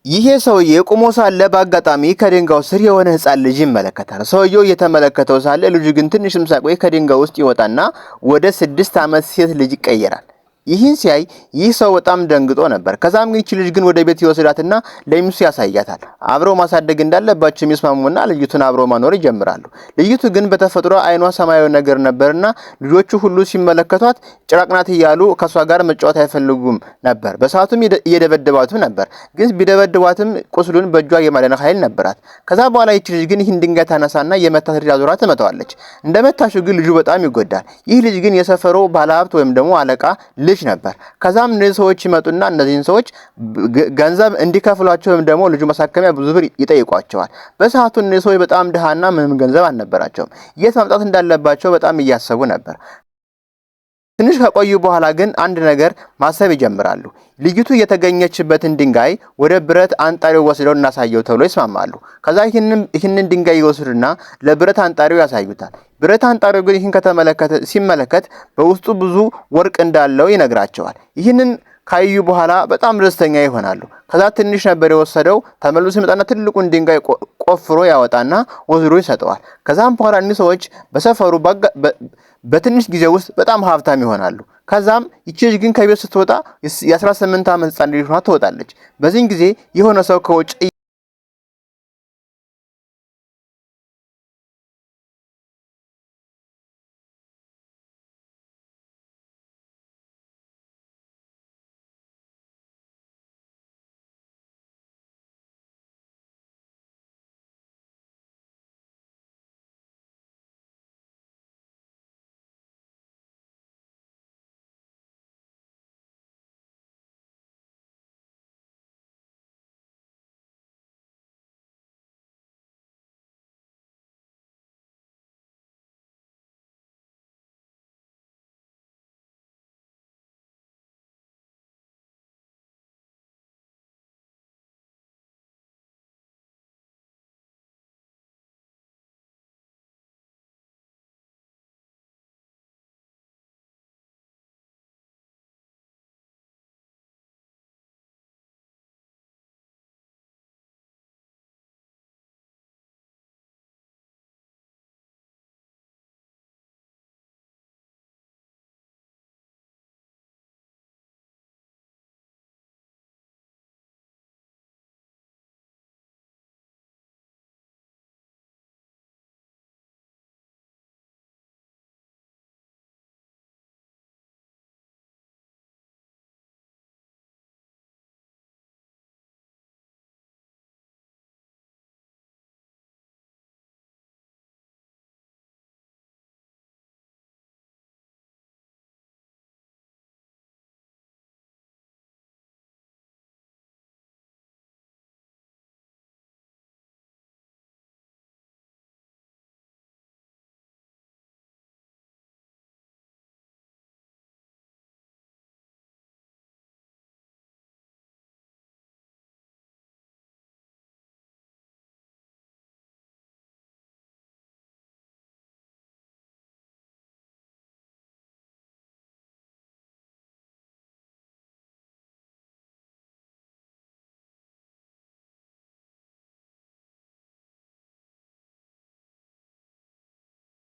ይሄ ሰውዬ ቆሞ ሳለ በአጋጣሚ ከድንጋዩ ስር የሆነ ህፃን ልጅ ይመለከታል። ሰውየው እየተመለከተው ሳለ ልጁ ግን ትንሽም ሳይቆይ ከድንጋዩ ውስጥ ይወጣና ወደ 6 ዓመት ሴት ልጅ ይቀየራል። ይህን ሲያይ ይህ ሰው በጣም ደንግጦ ነበር። ከዛም ግን እቺ ልጅ ግን ወደ ቤት ይወስዳትና ለሚስቱ ያሳያታል። አብረው ማሳደግ እንዳለባቸው የሚስማሙና ልጅቱን አብረው መኖር ይጀምራሉ። ልጅቱ ግን በተፈጥሮ አይኗ ሰማያዊ ነገር ነበርና ልጆቹ ሁሉ ሲመለከቷት ጭራቅናት እያሉ ከሷ ጋር መጫወት አይፈልጉም ነበር። በሰዓቱም እየደበደባትም ነበር። ግን ቢደበደባትም ቁስሉን በእጇ የማዳን ኃይል ነበራት። ከዛ በኋላ ይቺ ልጅ ግን ይህን ድንጋይ ታነሳና የመታት ልጅ አዙራ ትመታዋለች። እንደመታሽው ግን ልጁ በጣም ይጎዳል። ይህ ልጅ ግን የሰፈሩ ባለሀብት ወይም ደግሞ አለቃ ልጅ ነበር። ከዛም እነዚህ ሰዎች ይመጡና እነዚህን ሰዎች ገንዘብ እንዲከፍሏቸው ወይም ደግሞ ልጁ ማሳከሚያ ብዙ ብር ይጠይቋቸዋል። በሰዓቱ እነዚህ ሰዎች በጣም ድሃና ምንም ገንዘብ አልነበራቸውም። የት ማምጣት እንዳለባቸው በጣም እያሰቡ ነበር። ትንሽ ከቆዩ በኋላ ግን አንድ ነገር ማሰብ ይጀምራሉ። ልጅቱ የተገኘችበትን ድንጋይ ወደ ብረት አንጣሪው ወስደው እናሳየው ተብሎ ይስማማሉ። ከዛ ይህንን ድንጋይ ይወስዱና ለብረት አንጣሪው ያሳዩታል። ብረት አንጣሪው ግን ይህን ሲመለከት በውስጡ ብዙ ወርቅ እንዳለው ይነግራቸዋል። ይህንን ካዩ በኋላ በጣም ደስተኛ ይሆናሉ። ከዛ ትንሽ ነበር የወሰደው። ተመልሶ ሲመጣና ትልቁን ድንጋይ ቆፍሮ ያወጣና ወስዶ ይሰጠዋል። ከዛም በኋላ እነዚህ ሰዎች በሰፈሩ በትንሽ ጊዜ ውስጥ በጣም ሀብታም ይሆናሉ። ከዛም ይቺ ልጅ ግን ከቤት ስትወጣ የ18 ዓመት ህፃን ልጅ ሆና ትወጣለች። በዚህን ጊዜ የሆነ ሰው ከውጭ